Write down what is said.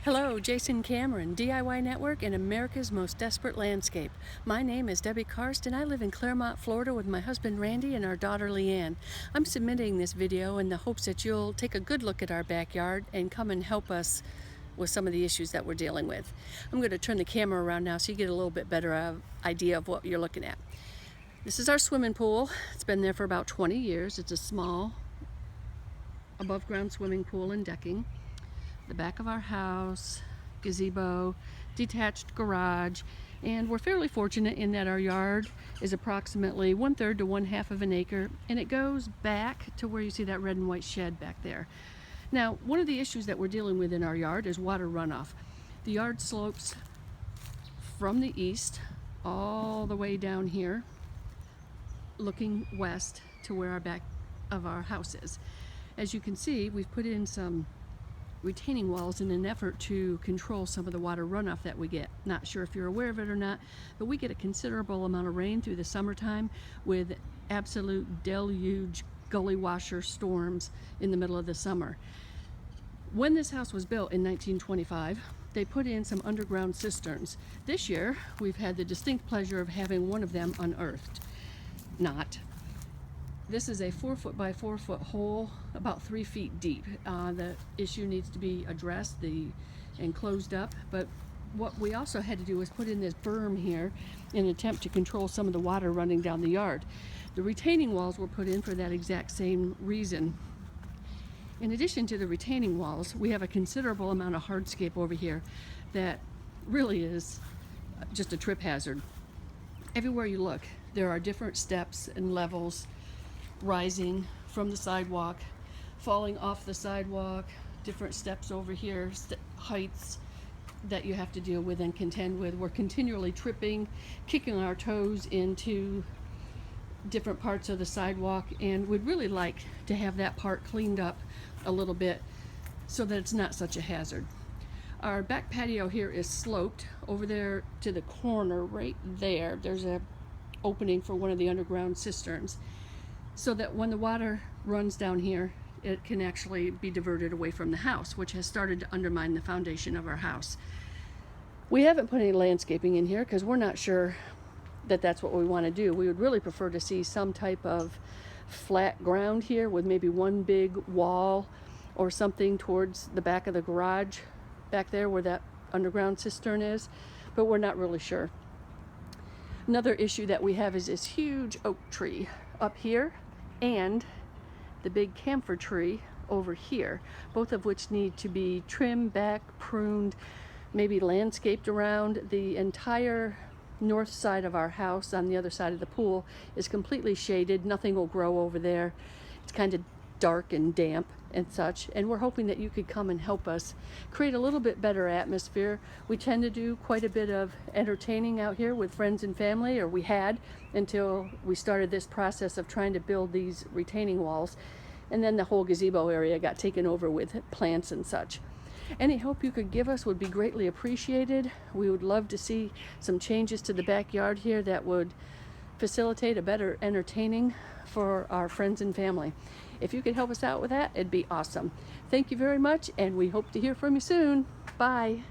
Hello, Jason Cameron, DIY Network and America's Most Desperate Landscape. My name is Debbie Karst and I live in Claremont, Florida with my husband Randy and our daughter Leanne. I'm submitting this video in the hopes that you'll take a good look at our backyard and come and help us with some of the issues that we're dealing with. I'm going to turn the camera around now so you get a little bit better idea of what you're looking at. This is our swimming pool. It's been there for about 20 years. It's a small above ground swimming pool and decking. The back of our house, gazebo, detached garage, and we're fairly fortunate in that our yard is approximately 1/3 to 1/2 of an acre, and it goes back to where you see that red and white shed back there. Now, one of the issues that we're dealing with in our yard is water runoff. The yard slopes from the east all the way down here, looking west to where our back of our house is. As you can see, we've put in some retaining walls in an effort to control some of the water runoff that we get. Not sure if you're aware of it or not, but we get a considerable amount of rain through the summertime with absolute deluge gully washer storms in the middle of the summer. When this house was built in 1925, they put in some underground cisterns. This year, we've had the distinct pleasure of having one of them unearthed. This is a 4-foot by 4-foot hole, about 3 feet deep. The issue needs to be addressed and closed up, but what we also had to do was put in this berm here in an attempt to control some of the water running down the yard. The retaining walls were put in for that exact same reason. In addition to the retaining walls, we have a considerable amount of hardscape over here that really is just a trip hazard. Everywhere you look, there are different steps and levels rising from the sidewalk, falling off the sidewalk, different steps over here, heights that you have to deal with and contend with. We're continually tripping, kicking our toes into different parts of the sidewalk, and we'd really like to have that part cleaned up a little bit so that it's not such a hazard. Our back patio here is sloped over there to the corner right there. There's a opening for one of the underground cisterns, so that when the water runs down here, it can actually be diverted away from the house, which has started to undermine the foundation of our house. We haven't put any landscaping in here because we're not sure that that's what we want to do. We would really prefer to see some type of flat ground here with maybe one big wall or something towards the back of the garage back there where that underground cistern is, but we're not really sure. Another issue that we have is this huge oak tree up here and the big camphor tree over here, both of which need to be trimmed back, pruned, maybe landscaped around. The entire north side of our house on the other side of the pool is completely shaded. Nothing will grow over there. It's kind of dark and damp and such, and we're hoping that you could come and help us create a little bit better atmosphere. We tend to do quite a bit of entertaining out here with friends and family, or we had until we started this process of trying to build these retaining walls, and then the whole gazebo area got taken over with plants and such. Any help you could give us would be greatly appreciated. We would love to see some changes to the backyard here that would facilitate a better entertaining for our friends and family. If you could help us out with that, it'd be awesome. Thank you very much, and we hope to hear from you soon. Bye.